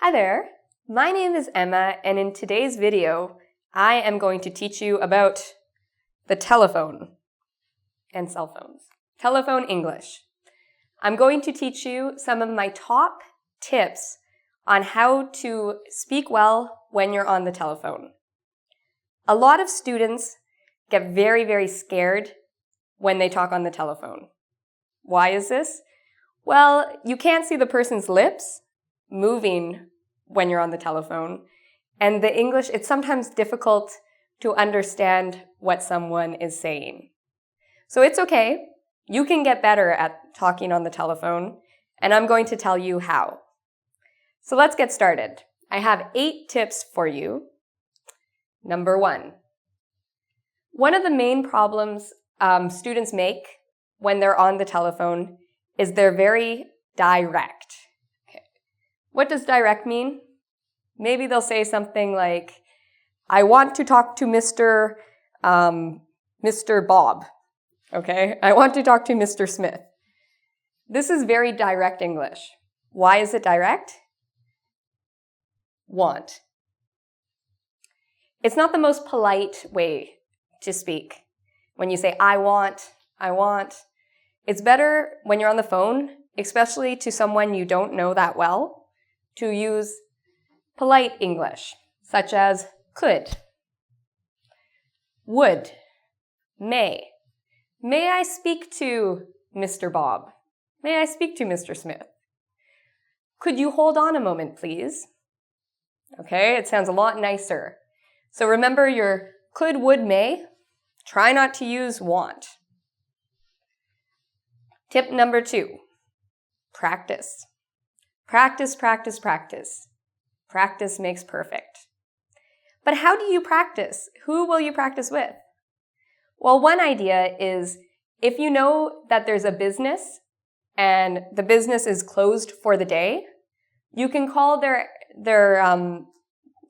Hi there, my name is Emma, and in today's video, I am going to teach you about the telephone and cell phones. Telephone English. I'm going to teach you some of my top tips on how to speak well when you're on the telephone. A lot of students get very scared when they talk on the telephone. Why is this? Well, you can't see the person's lips moving when you're on the telephone, and the English, it's sometimes difficult to understand what someone is saying. So it's okay. You can get better at talking on the telephone, and I'm going to tell you how. So let's get started. I have 8 tips for you. Number 1. One of the main problems students make when they're on the telephone is they're very direct. Okay. What does direct mean? Maybe they'll say something like, I want to talk to Mr. Bob. Okay, I want to talk to Mr. Smith. This is very direct English. Why is it direct? Want. It's not the most polite way to speak. When you say, I want. It's better when you're on the phone, especially to someone you don't know that well, to use polite English, such as could, would, may. May I speak to Mr. Bob? May I speak to Mr. Smith? Could you hold on a moment, please? Okay, it sounds a lot nicer. So remember your could, would, may. Try not to use want. Tip number 2, practice. Practice. Practice makes perfect. But how do you practice? Who will you practice with? Well, one idea is if you know that there's a business and the business is closed for the day, you can call their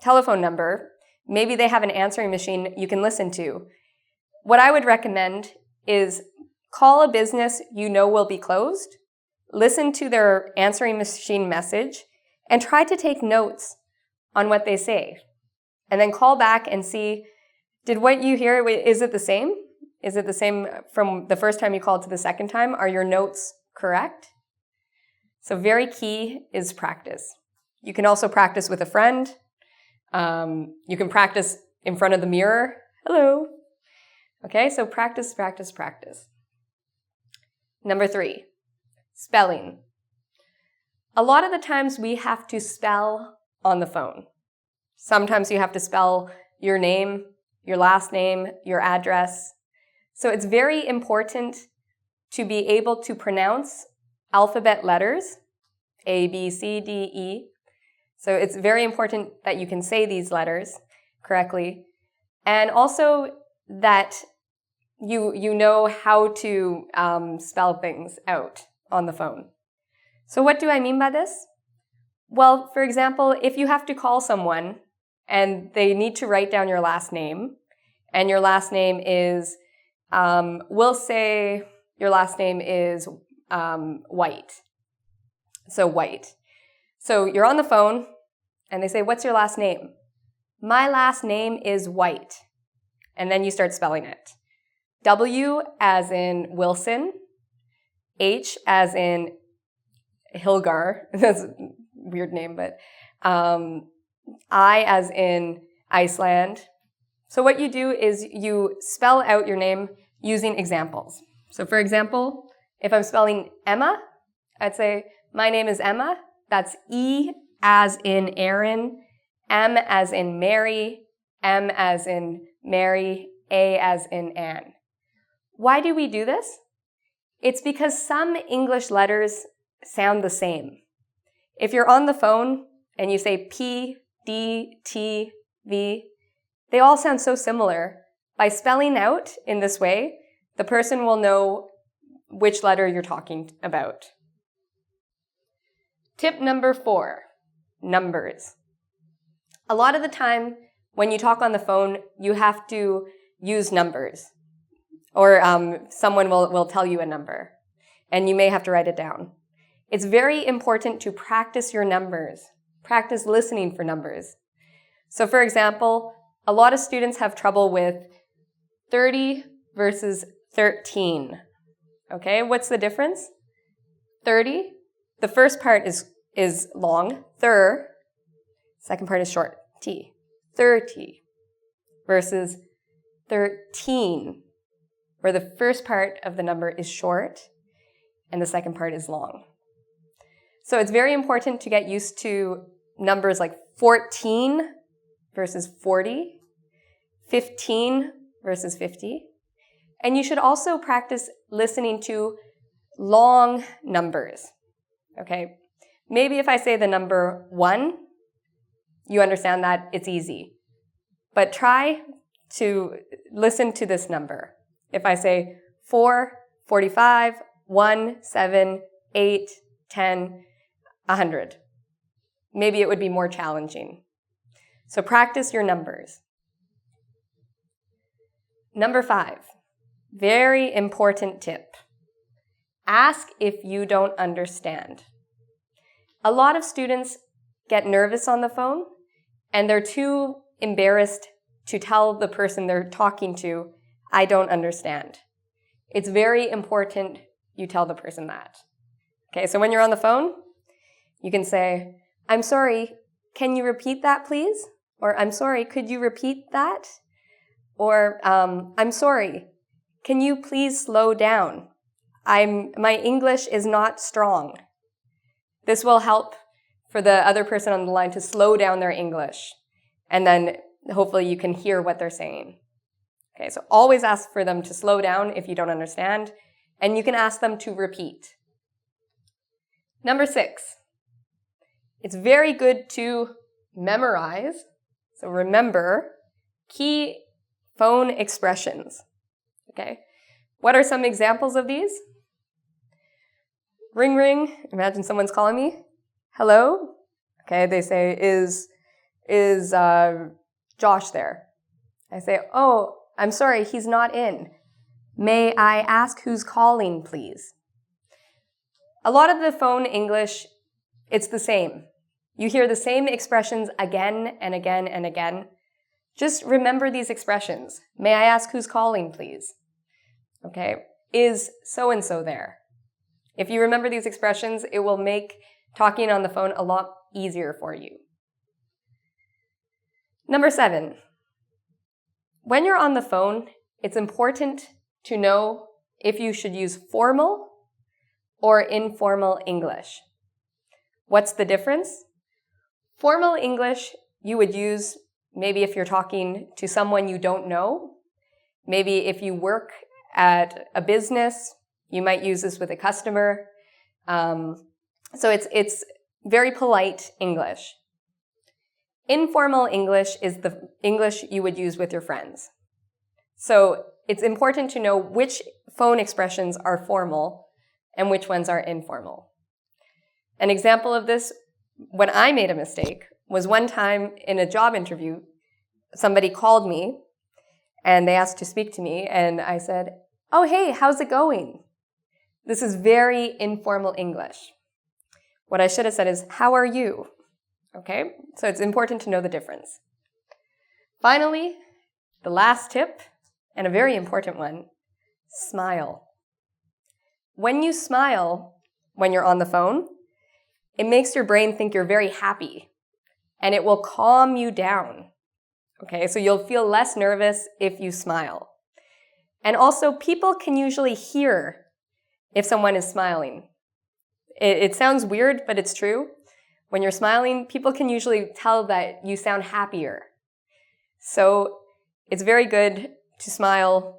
telephone number. Maybe they have an answering machine you can listen to. What I would recommend is call a business you know will be closed, listen to their answering machine message, and try to take notes on what they say. And then call back and see, did what you hear, is it the same? Is it the same from the first time you called to the second time? Are your notes correct? So very key is practice. You can also practice with a friend. You can practice in front of the mirror. Hello. Okay, so practice. Number 3, spelling. A lot of the times we have to spell on the phone. Sometimes you have to spell your name, your last name, your address. So it's very important to be able to pronounce alphabet letters, A, B, C, D, E. So it's very important that you can say these letters correctly. And also that you know how to spell things out on the phone. So what do I mean by this? Well, for example, if you have to call someone and they need to write down your last name, and your last name is, we'll say your last name is White. So White. So you're on the phone and they say, what's your last name? My last name is White. And then you start spelling it. W as in Wilson, H as in Hilgar, that's a weird name, but I as in Iceland. So what you do is you spell out your name using examples. So for example, if I'm spelling Emma, I'd say, my name is Emma. That's E as in Aaron, M as in Mary, M as in Mary, A as in Anne. Why do we do this? It's because some English letters sound the same. If you're on the phone and you say P, D, T, V, they all sound so similar. By spelling out in this way, the person will know which letter you're talking about. Tip number 4, numbers. A lot of the time when you talk on the phone, you have to use numbers. Or someone will tell you a number, and you may have to write it down. It's very important to practice your numbers practice listening for numbers. So for example, a lot of students have trouble with 30 versus 13. Okay, what's the difference? 30, the first part is long, second part is short, t. 30 versus 13, where the first part of the number is short and the second part is long. So it's very important to get used to numbers like 14 versus 40, 15 versus 50. And you should also practice listening to long numbers, okay? Maybe if I say the number 1, you understand that it's easy. But try to listen to this number. If I say 4, 45, 1, 7, 8, 10, 100, maybe it would be more challenging. So practice your numbers. Number 5, very important tip. Ask if you don't understand. A lot of students get nervous on the phone and they're too embarrassed to tell the person they're talking to, I don't understand. It's very important you tell the person that. Okay, so when you're on the phone, you can say, I'm sorry, can you repeat that please? Or I'm sorry, could you repeat that? Or I'm sorry, can you please slow down? My English is not strong. This will help for the other person on the line to slow down their English. And then hopefully you can hear what they're saying. Okay, so always ask for them to slow down if you don't understand. And you can ask them to repeat. Number 6. It's very good to memorize, so remember, key phone expressions. Okay, what are some examples of these? Ring, ring. Imagine someone's calling me. Hello. Okay, they say, is Josh there? I say, oh, I'm sorry, he's not in. May I ask who's calling, please? A lot of the phone English, it's the same. You hear the same expressions again and again and again. Just remember these expressions. May I ask who's calling, please? Okay, is so-and-so there? If you remember these expressions, it will make talking on the phone a lot easier for you. Number 7. When you're on the phone, it's important to know if you should use formal or informal English. What's the difference? Formal English you would use maybe if you're talking to someone you don't know. Maybe if you work at a business, you might use this with a customer. So it's very polite English. Informal English is the English you would use with your friends. So it's important to know which phone expressions are formal and which ones are informal. An example of this, when I made a mistake, was one time in a job interview, somebody called me and they asked to speak to me, and I said, oh, hey, how's it going? This is very informal English. What I should have said is, how are you? Okay, so it's important to know the difference. Finally, the last tip, and a very important one, smile. When you smile when you're on the phone, it makes your brain think you're very happy, and it will calm you down. Okay, so you'll feel less nervous if you smile. And also, people can usually hear if someone is smiling. It sounds weird, but it's true. When you're smiling, people can usually tell that you sound happier. So it's very good to smile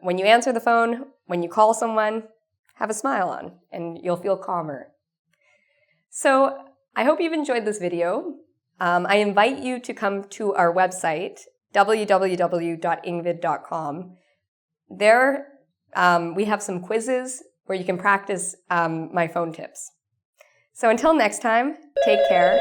when you answer the phone, when you call someone, have a smile on, and you'll feel calmer. So I hope you've enjoyed this video. I invite you to come to our website, www.engvid.com. There, we have some quizzes where you can practice my phone tips. So until next time, take care.